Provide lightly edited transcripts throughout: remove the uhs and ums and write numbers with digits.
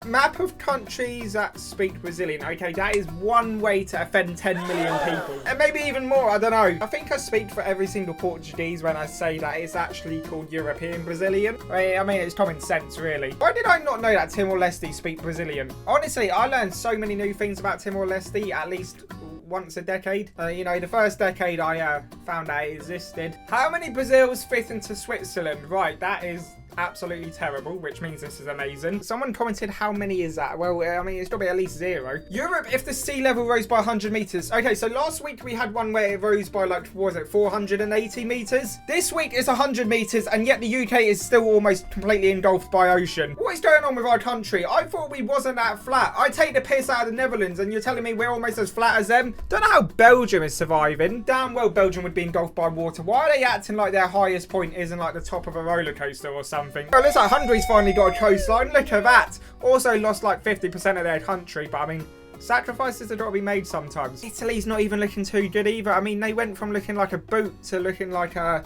Map of countries that speak Brazilian. Okay, that is one way to offend 10 million people. And maybe even more, I don't know. I think I speak for every single Portuguese when I say that it's actually called European Brazilian. I mean, it's common sense, really. Why did I not know that Timor-Leste speak Brazilian? Honestly, I learned so many new things about Timor-Leste at least once a decade. You know, the first decade I found out it existed. How many Brazils fit into Switzerland? Right, that is absolutely terrible, which means this is amazing. Someone commented, how many is that? Well, I mean, it's got to be at least 0. Europe, if the sea level rose by 100 meters. Okay, so last week we had one where it rose by like, what was it, 480 meters? This week it's 100 meters, and yet the UK is still almost completely engulfed by ocean. What is going on with our country? I thought we wasn't that flat. I take the piss out of the Netherlands, and you're telling me we're almost as flat as them? Don't know how Belgium is surviving. Damn well Belgium would be engulfed by water. Why are they acting like their highest point isn't like the top of a roller coaster or something? Well, looks like Hungary's finally got a coastline. Look at that. Also lost like 50% of their country, but I mean, sacrifices have got to be made sometimes. Italy's not even looking too good either. I mean, they went from looking like a boot to looking like a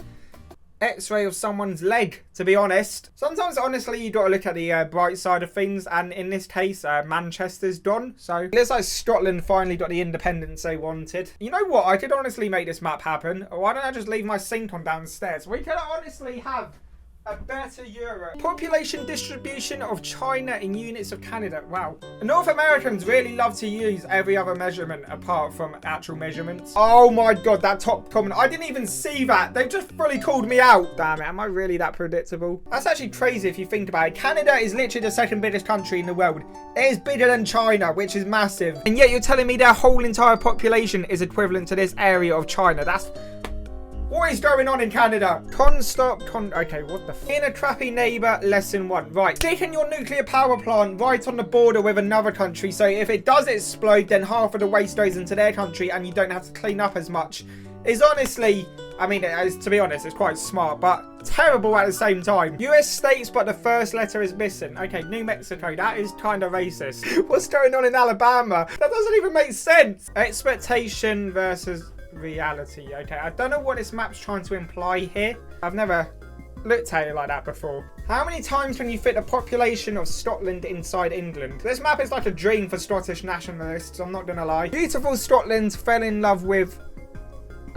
X-ray of someone's leg, to be honest. Sometimes, honestly, you got to look at the bright side of things, and in this case, Manchester's done. So, it looks like Scotland finally got the independence they wanted. You know what? I could honestly make this map happen. Why don't I just leave my sink on downstairs? We could honestly have a better Europe. Population distribution of China in units of Canada. Wow. North Americans really love to use every other measurement apart from actual measurements. Oh my god, that top comment. I didn't even see that. They've just fully called me out. Damn it, am I really that predictable? That's actually crazy if you think about it. Canada is literally the second biggest country in the world. It is bigger than China, which is massive. And yet you're telling me their whole entire population is equivalent to this area of China. That's... what is going on in Canada? Okay, what the In a crappy neighbour, lesson 1. Right, sticking your nuclear power plant right on the border with another country, so if it does explode, then half of the waste goes into their country and you don't have to clean up as much. Is honestly, I mean, to be honest, it's quite smart, but terrible at the same time. US states, but the first letter is missing. Okay, New Mexico, that is kind of racist. What's going on in Alabama? That doesn't even make sense. Expectation versus reality. Okay, I don't know what this map's trying to imply here. I've never looked at it like that before. How many times can you fit the population of Scotland inside England? This map is like a dream for Scottish nationalists, I'm not gonna lie. Beautiful Scotland fell in love with...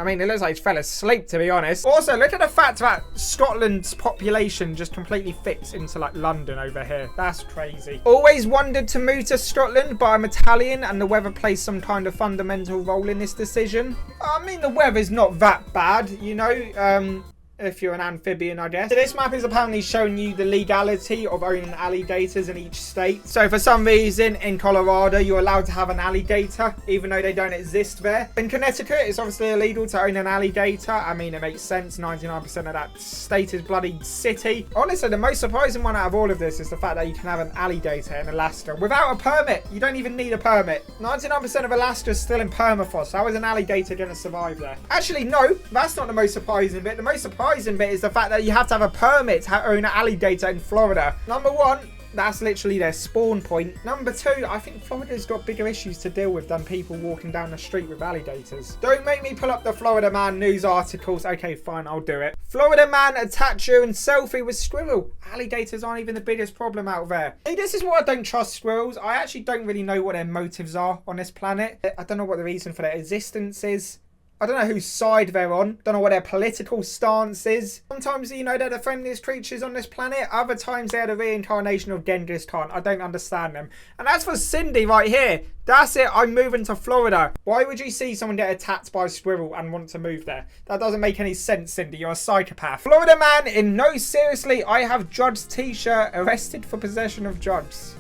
I mean, it looks like he fell asleep, to be honest. Also, look at the fact that Scotland's population just completely fits into, like, London over here. That's crazy. Always wanted to move to Scotland, but I'm Italian, and the weather plays some kind of fundamental role in this decision. I mean, the weather's not that bad, you know? If you're an amphibian, I guess. So this map is apparently showing you the legality of owning alligators in each state. So for some reason, in Colorado, you're allowed to have an alligator, even though they don't exist there. In Connecticut, it's obviously illegal to own an alligator. I mean, it makes sense. 99% of that state is bloody city. Honestly, the most surprising one out of all of this is the fact that you can have an alligator in Alaska without a permit. You don't even need a permit. 99% of Alaska is still in permafrost. How is an alligator going to survive there? Actually, no, that's not the most surprising bit. The most surprising bit is the fact that you have to have a permit to own an alligator in Florida. Number 1, that's literally their spawn point. Number 2, I think Florida's got bigger issues to deal with than people walking down the street with alligators. Don't make me pull up the Florida Man news articles. Okay, fine, I'll do it. Florida man attacked during selfie with squirrel. Alligators aren't even the biggest problem out there. Hey, this is why I don't trust squirrels. I actually don't really know what their motives are on this planet. I don't know what the reason for their existence is. I don't know whose side they're on. Don't know what their political stance is. Sometimes, you know, they're the friendliest creatures on this planet. Other times, they're the reincarnation of Genghis Khan. I don't understand them. And as for Cindy right here, that's it. I'm moving to Florida. Why would you see someone get attacked by a squirrel and want to move there? That doesn't make any sense, Cindy. You're a psychopath. Florida man in No Seriously, I Have Drugs t-shirt arrested for possession of drugs.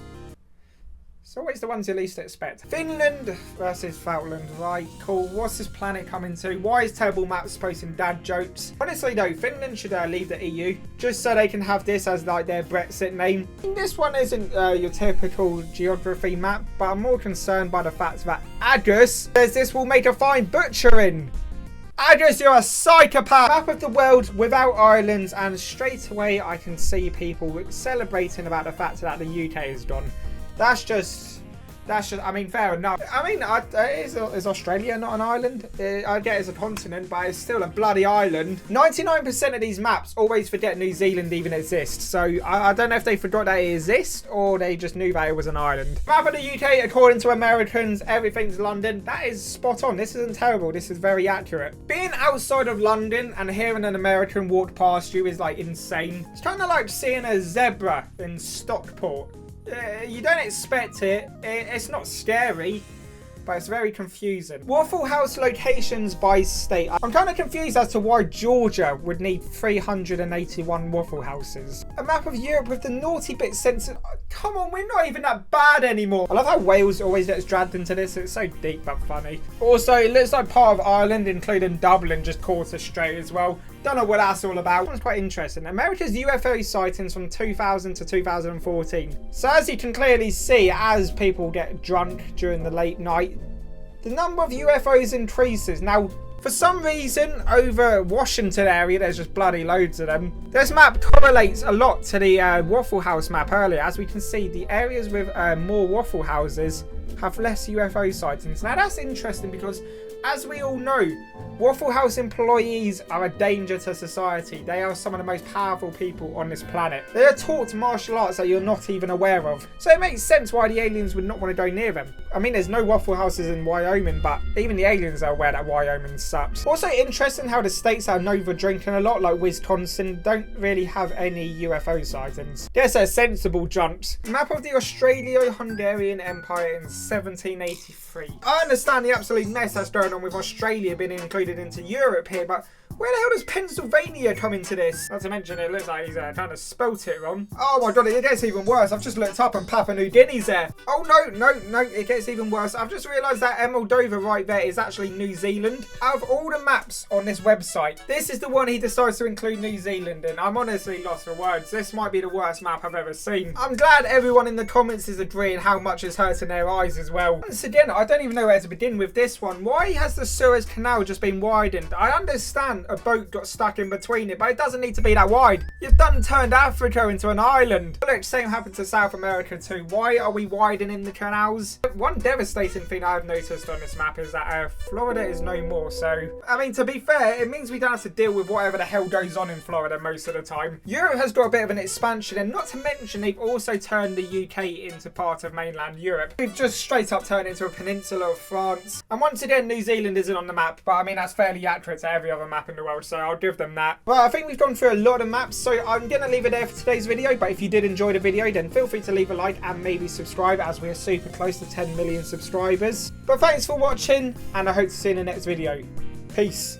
It's always the ones you least expect. Finland versus Falkland. Right, cool. What's this planet coming to? Why is Terrible Maps posting dad jokes? Honestly though, Finland should leave the EU just so they can have this as like their Brexit name. This one isn't your typical geography map, but I'm more concerned by the fact that Agus says this will make a fine butchering. Agus, you're a psychopath! Map of the world without islands, and straight away I can see people celebrating about the fact that the UK is done. That's just That's just, I mean, fair enough. I mean, is Australia not an island? I get it's a continent, but it's still a bloody island. 99% of these maps always forget New Zealand even exists. So I don't know if they forgot that it exists or they just knew that it was an island. Map of the UK, according to Americans, everything's London. That is spot on. This isn't terrible. This is very accurate. Being outside of London and hearing an American walk past you is like insane. It's kind of like seeing a zebra in Stockport. You don't expect it. It's not scary, but it's very confusing. Waffle House locations by state. I'm kind of confused as to why Georgia would need 381 Waffle Houses. A map of Europe with the naughty bit censored. Come on, we're not even that bad anymore. I love how Wales always gets dragged into this. It's so deep but funny. Also, it looks like part of Ireland, including Dublin, just caught us straight as well. Don't know what that's all about. It's quite interesting. America's UFO sightings from 2000 to 2014. So as you can clearly see, as people get drunk during the late night, the number of UFOs increases. Now, for some reason, over Washington area, there's just bloody loads of them. This map correlates a lot to the Waffle House map earlier. As we can see, the areas with more Waffle Houses have less UFO sightings. Now, that's interesting because, as we all know, Waffle House employees are a danger to society. They are some of the most powerful people on this planet. They are taught martial arts that you're not even aware of. So it makes sense why the aliens would not want to go near them. I mean, there's no Waffle Houses in Wyoming, but even the aliens are aware that Wyoming sucks. Also interesting how the states are known for drinking a lot, like Wisconsin, don't really have any UFO sightings. Guess they're sensible jumps. Map of the Austro-Hungarian Empire in 1783. I understand the absolute mess that's going on with Australia being included into Europe here, but where the hell does Pennsylvania come into this? Not to mention it looks like he's kind of spelt it wrong. Oh my god, it gets even worse. I've just looked up and Papua New Guinea's there. Oh no, it gets even worse. I've just realised that Moldova right there is actually New Zealand. Out of all the maps on this website, this is the one he decides to include New Zealand in. I'm honestly lost for words. This might be the worst map I've ever seen. I'm glad everyone in the comments is agreeing how much it's hurting their eyes as well. Once again, I don't even know where to begin with this one. Why has the Suez Canal just been widened? I understand a boat got stuck in between it, but it doesn't need to be that wide. You've done turned Africa into an island. Look, same happened to South America too. Why are we widening the canals? One devastating thing I've noticed on this map is that Florida is no more. So, I mean, to be fair, it means we don't have to deal with whatever the hell goes on in Florida most of the time. Europe has got a bit of an expansion, and not to mention they've also turned the UK into part of mainland Europe. We've just straight up turned into a peninsula of France. And once again, New Zealand isn't on the map, but I mean, that's fairly accurate to every other map in the world, so I'll give them that. Well, I think we've gone through a lot of maps, so I'm going to leave it there for today's video, but if you did enjoy the video, then feel free to leave a like and maybe subscribe, as we are super close to 10 million subscribers. But thanks for watching, and I hope to see you in the next video. Peace.